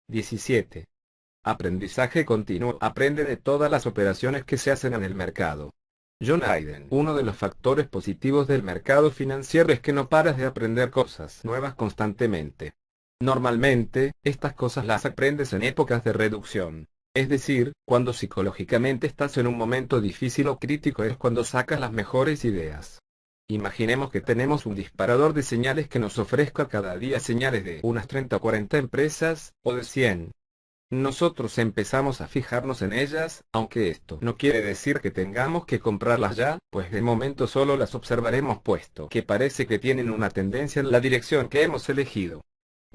17. Aprendizaje continuo. Aprende de todas las operaciones que se hacen en el mercado. John Hayden. Uno de los factores positivos del mercado financiero es que no paras de aprender cosas nuevas constantemente. Normalmente, estas cosas las aprendes en épocas de reducción. Es decir, cuando psicológicamente estás en un momento difícil o crítico es cuando sacas las mejores ideas. Imaginemos que tenemos un disparador de señales que nos ofrezca cada día señales de unas 30 o 40 empresas, o de 100. Nosotros empezamos a fijarnos en ellas, aunque esto no quiere decir que tengamos que comprarlas ya, pues de momento solo las observaremos puesto que parece que tienen una tendencia en la dirección que hemos elegido.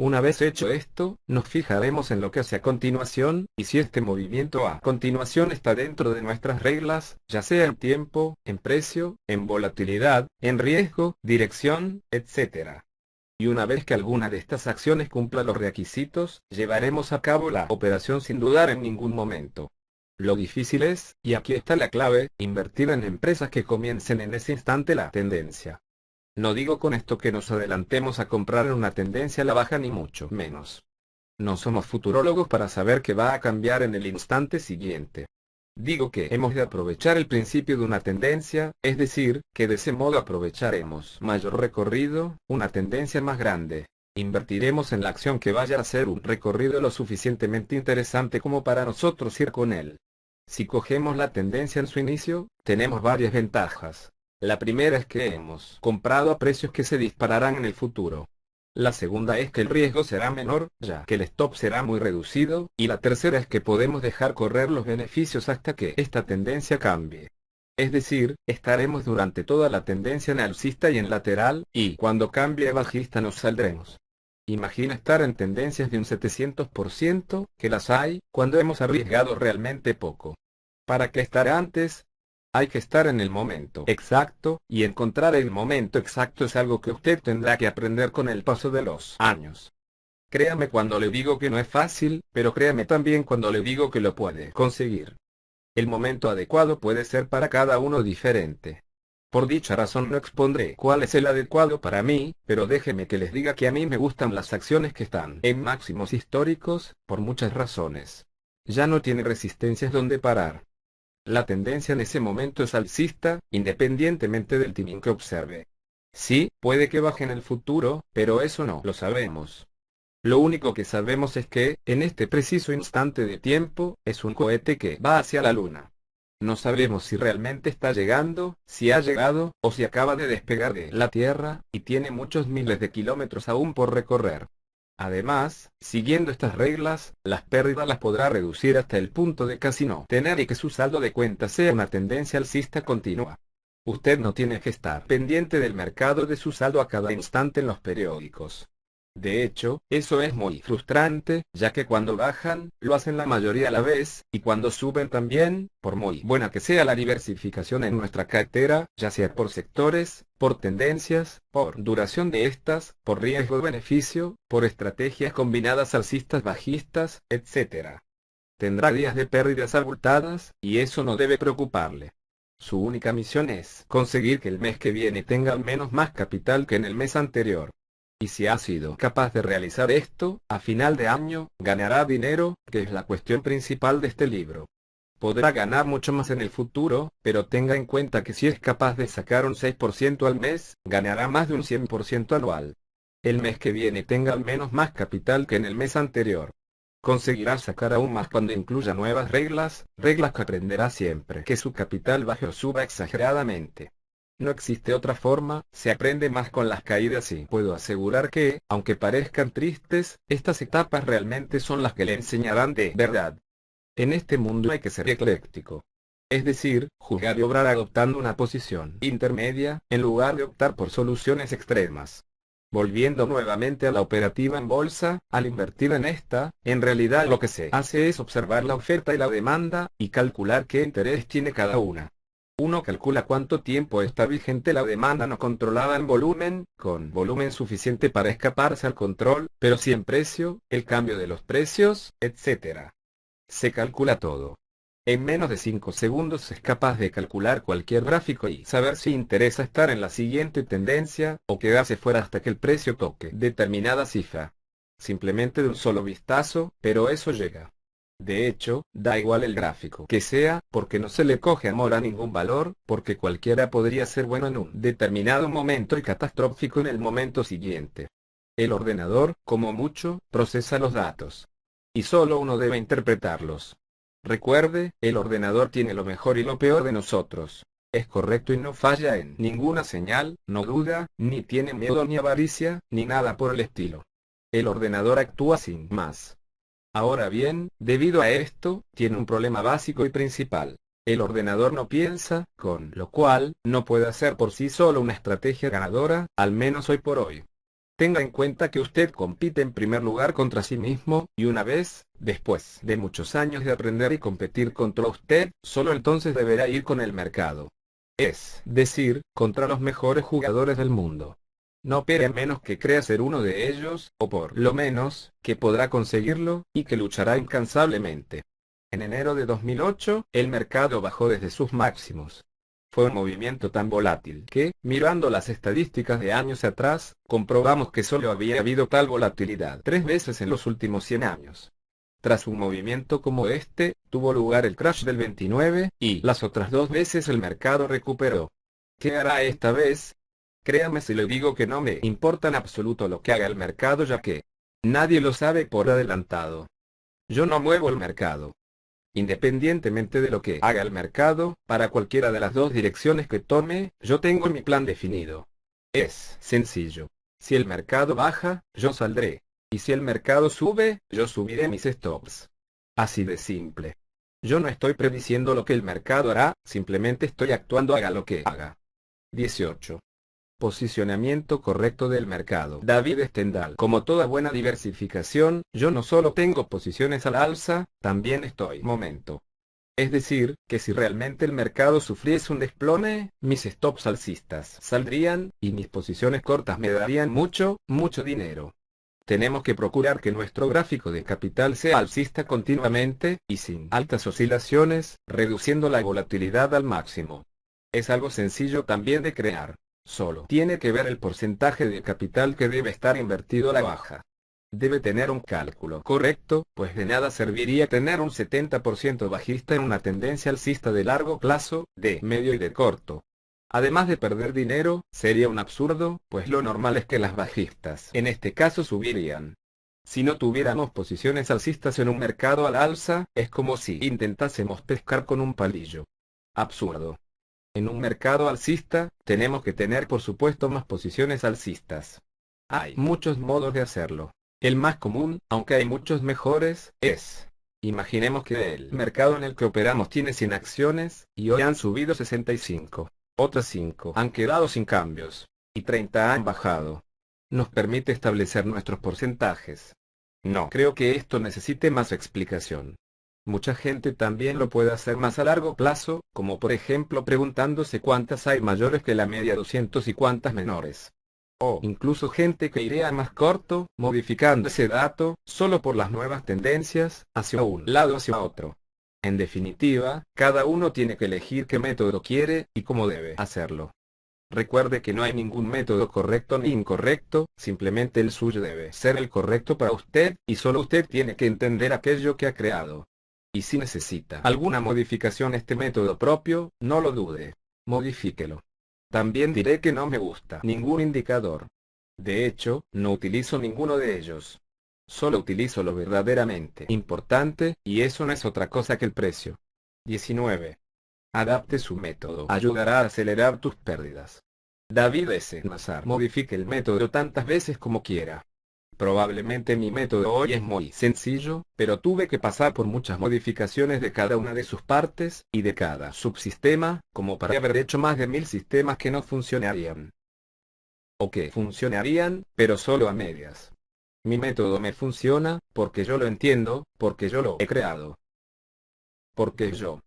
Una vez hecho esto, nos fijaremos en lo que hace a continuación, y si este movimiento a continuación está dentro de nuestras reglas, ya sea en tiempo, en precio, en volatilidad, en riesgo, dirección, etc. Y una vez que alguna de estas acciones cumpla los requisitos, llevaremos a cabo la operación sin dudar en ningún momento. Lo difícil es, y aquí está la clave, invertir en empresas que comiencen en ese instante la tendencia. No digo con esto que nos adelantemos a comprar en una tendencia a la baja ni mucho menos. No somos futurólogos para saber que va a cambiar en el instante siguiente. Digo que hemos de aprovechar el principio de una tendencia, es decir, que de ese modo aprovecharemos mayor recorrido, una tendencia más grande. Invertiremos en la acción que vaya a ser un recorrido lo suficientemente interesante como para nosotros ir con él. Si cogemos la tendencia en su inicio, tenemos varias ventajas. La primera es que hemos comprado a precios que se dispararán en el futuro. La segunda es que el riesgo será menor, ya que el stop será muy reducido, y la tercera es que podemos dejar correr los beneficios hasta que esta tendencia cambie. Es decir, estaremos durante toda la tendencia en alcista y en lateral, y cuando cambie a bajista nos saldremos. Imagina estar en tendencias de un 700%, que las hay, cuando hemos arriesgado realmente poco. ¿Para qué estar antes? Hay que estar en el momento exacto, y encontrar el momento exacto es algo que usted tendrá que aprender con el paso de los años. Créame cuando le digo que no es fácil, pero créame también cuando le digo que lo puede conseguir. El momento adecuado puede ser para cada uno diferente. Por dicha razón no expondré cuál es el adecuado para mí, pero déjeme que les diga que a mí me gustan las acciones que están en máximos históricos, por muchas razones. Ya no tiene resistencias donde parar. La tendencia en ese momento es alcista, independientemente del timing que observe. Sí, puede que baje en el futuro, pero eso no lo sabemos. Lo único que sabemos es que, en este preciso instante de tiempo, es un cohete que va hacia la luna. No sabemos si realmente está llegando, si ha llegado, o si acaba de despegar de la Tierra, y tiene muchos miles de kilómetros aún por recorrer. Además, siguiendo estas reglas, las pérdidas las podrá reducir hasta el punto de casi no tener y que su saldo de cuenta sea una tendencia alcista continua. Usted no tiene que estar pendiente del mercado de su saldo a cada instante en los periódicos. De hecho, eso es muy frustrante, ya que cuando bajan, lo hacen la mayoría a la vez, y cuando suben también, por muy buena que sea la diversificación en nuestra cartera, ya sea por sectores, por tendencias, por duración de estas, por riesgo-beneficio, por estrategias combinadas alcistas bajistas, etc. Tendrá días de pérdidas abultadas, y eso no debe preocuparle. Su única misión es conseguir que el mes que viene tenga al menos más capital que en el mes anterior. Y si ha sido capaz de realizar esto, a final de año, ganará dinero, que es la cuestión principal de este libro. Podrá ganar mucho más en el futuro, pero tenga en cuenta que si es capaz de sacar un 6% al mes, ganará más de un 100% anual. El mes que viene tenga al menos más capital que en el mes anterior. Conseguirá sacar aún más cuando incluya nuevas reglas, reglas que aprenderá siempre que su capital baje o suba exageradamente. No existe otra forma, se aprende más con las caídas y puedo asegurar que, aunque parezcan tristes, estas etapas realmente son las que le enseñarán de verdad. En este mundo hay que ser ecléctico. Es decir, juzgar y obrar adoptando una posición intermedia, en lugar de optar por soluciones extremas. Volviendo nuevamente a la operativa en bolsa, al invertir en esta, en realidad lo que se hace es observar la oferta y la demanda, y calcular qué interés tiene cada una. Uno calcula cuánto tiempo está vigente la demanda no controlada en volumen, con volumen suficiente para escaparse al control, pero sin precio, el cambio de los precios, etc. Se calcula todo. En menos de 5 segundos es capaz de calcular cualquier gráfico y saber si interesa estar en la siguiente tendencia, o quedarse fuera hasta que el precio toque determinada cifra. simplemente de un solo vistazo, pero eso llega. De hecho, da igual el gráfico que sea, porque no se le coge amor a ningún valor, porque cualquiera podría ser bueno en un determinado momento y catastrófico en el momento siguiente. El ordenador, como mucho, procesa los datos. Y solo uno debe interpretarlos. Recuerde, el ordenador tiene lo mejor y lo peor de nosotros. Es correcto y no falla en ninguna señal, no duda, ni tiene miedo ni avaricia, ni nada por el estilo. El ordenador actúa sin más. Ahora bien, debido a esto, tiene un problema básico y principal. El ordenador no piensa, con lo cual, no puede hacer por sí solo una estrategia ganadora, al menos hoy por hoy. Tenga en cuenta que usted compite en primer lugar contra sí mismo, y una vez, después de muchos años de aprender y competir contra usted, solo entonces deberá ir con el mercado. Es decir, contra los mejores jugadores del mundo. No opere a menos que crea ser uno de ellos, o por lo menos, que podrá conseguirlo, y que luchará incansablemente. En enero de 2008, el mercado bajó desde sus máximos. Fue un movimiento tan volátil que, mirando las estadísticas de años atrás, comprobamos que solo había habido tal volatilidad 3 veces en los últimos 100 años. Tras un movimiento como este, tuvo lugar el crash del 29, y las otras 2 veces el mercado recuperó. ¿Qué hará esta vez? Créame si le digo que no me importa en absoluto lo que haga el mercado, ya que nadie lo sabe por adelantado. Yo no muevo el mercado. Independientemente de lo que haga el mercado, para cualquiera de las dos direcciones que tome, yo tengo mi plan definido. Es sencillo. Si el mercado baja, yo saldré. Y si el mercado sube, yo subiré mis stops. Así de simple. Yo no estoy prediciendo lo que el mercado hará, simplemente estoy actuando haga lo que haga. 18. Posicionamiento correcto del mercado. David Stendhal. Como toda buena diversificación, yo no solo tengo posiciones al alza, también estoy momento. Es decir, que si realmente el mercado sufriese un desplome, mis stops alcistas saldrían, y mis posiciones cortas me darían mucho, mucho dinero. Tenemos que procurar que nuestro gráfico de capital sea alcista continuamente, y sin altas oscilaciones, reduciendo la volatilidad al máximo. Es algo sencillo también de crear. Solo tiene que ver el porcentaje de capital que debe estar invertido a la baja. Debe tener un cálculo correcto, pues de nada serviría tener un 70% bajista en una tendencia alcista de largo plazo, de medio y de corto. Además de perder dinero, sería un absurdo, pues lo normal es que las bajistas en este caso subirían. Si no tuviéramos posiciones alcistas en un mercado al alza, es como si intentásemos pescar con un palillo. Absurdo. En un mercado alcista, tenemos que tener por supuesto más posiciones alcistas. Hay muchos modos de hacerlo. El más común, aunque hay muchos mejores, es: imaginemos que el mercado en el que operamos tiene 100 acciones, y hoy han subido 65. Otras 5 han quedado sin cambios, y 30 han bajado. Nos permite establecer nuestros porcentajes. No creo que esto necesite más explicación. Mucha gente también lo puede hacer más a largo plazo, como por ejemplo preguntándose cuántas hay mayores que la media 200 y cuántas menores. O incluso gente que iría más corto, modificando ese dato, solo por las nuevas tendencias, hacia un lado o hacia otro. En definitiva, cada uno tiene que elegir qué método quiere, y cómo debe hacerlo. Recuerde que no hay ningún método correcto ni incorrecto, simplemente el suyo debe ser el correcto para usted, y solo usted tiene que entender aquello que ha creado. Y si necesita alguna modificación a este método propio, no lo dude. Modifíquelo. También diré que no me gusta ningún indicador. De hecho, no utilizo ninguno de ellos. Solo utilizo lo verdaderamente importante, y eso no es otra cosa que el precio. 19. Adapte su método. Ayudará a acelerar tus pérdidas. David S. Nassar. Modifique el método tantas veces como quiera. Probablemente mi método hoy es muy sencillo, pero tuve que pasar por muchas modificaciones de cada una de sus partes, y de cada subsistema, como para haber hecho más de 1000 sistemas que no funcionarían. O que funcionarían, pero solo a medias. Mi método me funciona, porque yo lo entiendo, porque yo lo he creado. Porque yo.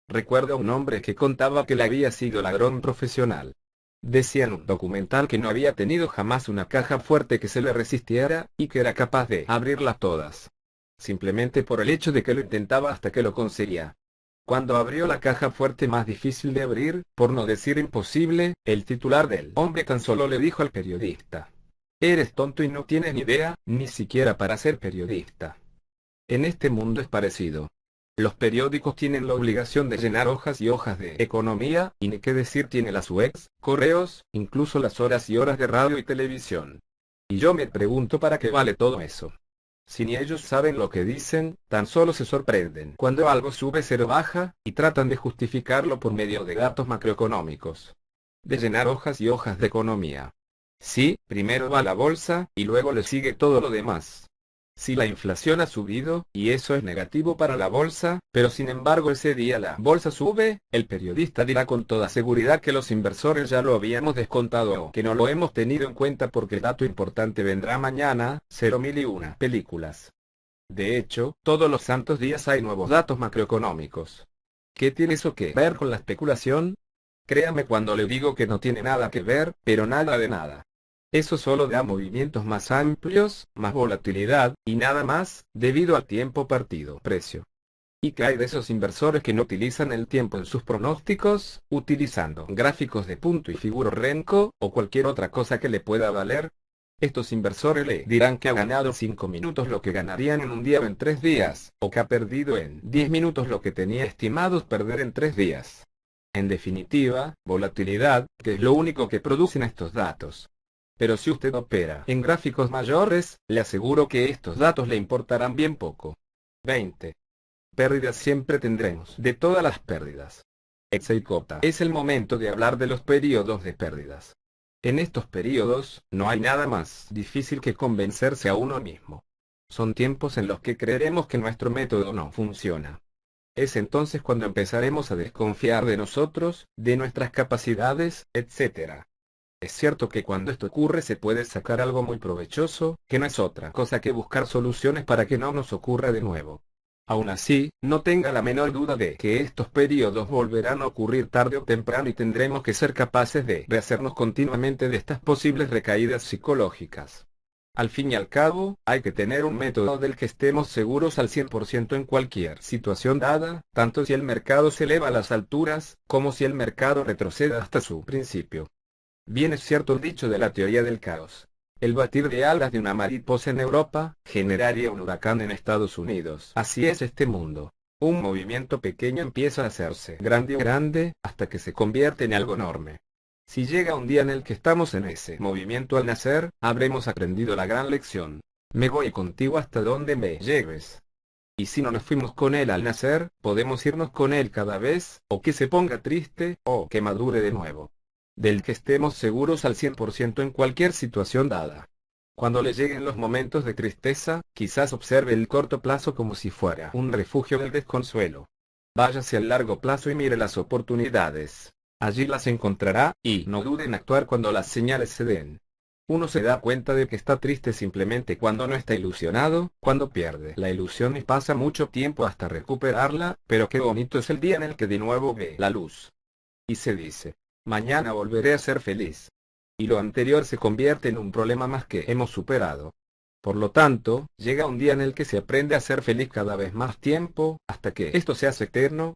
Recuerdo a un hombre que contaba que él había sido ladrón profesional. Decía en un documental que no había tenido jamás una caja fuerte que se le resistiera, y que era capaz de abrirlas todas. Simplemente por el hecho de que lo intentaba hasta que lo conseguía. Cuando abrió la caja fuerte más difícil de abrir, por no decir imposible, el titular del hombre tan solo le dijo al periodista: Eres tonto y no tienes ni idea, ni siquiera para ser periodista. En este mundo es parecido. Los periódicos tienen la obligación de llenar hojas y hojas de economía, y ni qué decir tiene las webs, correos, incluso las horas y horas de radio y televisión. Y yo me pregunto para qué vale todo eso. Si ni ellos saben lo que dicen, tan solo se sorprenden cuando algo sube o baja, y tratan de justificarlo por medio de datos macroeconómicos. De llenar hojas y hojas de economía. Sí, primero va la bolsa, y luego le sigue todo lo demás. Si la inflación ha subido, y eso es negativo para la bolsa, pero sin embargo ese día la bolsa sube, el periodista dirá con toda seguridad que los inversores ya lo habíamos descontado o que no lo hemos tenido en cuenta porque el dato importante vendrá mañana, 0.001 películas. De hecho, todos los santos días hay nuevos datos macroeconómicos. ¿Qué tiene eso que ver con la especulación? Créame cuando le digo que no tiene nada que ver, pero nada de nada. Eso solo da movimientos más amplios, más volatilidad, y nada más, debido al tiempo partido precio. ¿Y qué hay de esos inversores que no utilizan el tiempo en sus pronósticos, utilizando gráficos de punto y figura Renko, o cualquier otra cosa que le pueda valer? Estos inversores le dirán que ha ganado 5 minutos lo que ganarían en un día o en 3 días, o que ha perdido en 10 minutos lo que tenía estimados perder en 3 días. En definitiva, volatilidad, que es lo único que producen estos datos. Pero si usted opera en gráficos mayores, le aseguro que estos datos le importarán bien poco. 20. Pérdidas siempre tendremos, de todas las pérdidas. Exeicota. Es el momento de hablar de los periodos de pérdidas. En estos periodos, no hay nada más difícil que convencerse a uno mismo. Son tiempos en los que creeremos que nuestro método no funciona. Es entonces cuando empezaremos a desconfiar de nosotros, de nuestras capacidades, etc. Es cierto que cuando esto ocurre se puede sacar algo muy provechoso, que no es otra cosa que buscar soluciones para que no nos ocurra de nuevo. Aún así, no tenga la menor duda de que estos periodos volverán a ocurrir tarde o temprano y tendremos que ser capaces de rehacernos continuamente de estas posibles recaídas psicológicas. Al fin y al cabo, hay que tener un método del que estemos seguros al 100% en cualquier situación dada, tanto si el mercado se eleva a las alturas, como si el mercado retroceda hasta su principio. Bien es cierto el dicho de la teoría del caos. El batir de alas de una mariposa en Europa, generaría un huracán en Estados Unidos. Así es este mundo. Un movimiento pequeño empieza a hacerse grande, hasta que se convierte en algo enorme. Si llega un día en el que estamos en ese movimiento al nacer, habremos aprendido la gran lección. Me voy contigo hasta donde me lleves. Y si no nos fuimos con él al nacer, podemos irnos con él cada vez, o que se ponga triste, o que madure de nuevo. Del que estemos seguros al 100% en cualquier situación dada. Cuando le lleguen los momentos de tristeza, quizás observe el corto plazo como si fuera un refugio del desconsuelo. Váyase al largo plazo y mire las oportunidades. Allí las encontrará, y no dude en actuar cuando las señales se den. Uno se da cuenta de que está triste simplemente cuando no está ilusionado, cuando pierde la ilusión y pasa mucho tiempo hasta recuperarla, pero qué bonito es el día en el que de nuevo ve la luz. Y se dice, mañana volveré a ser feliz. Y lo anterior se convierte en un problema más que hemos superado. Por lo tanto, llega un día en el que se aprende a ser feliz cada vez más tiempo, hasta que esto se hace eterno,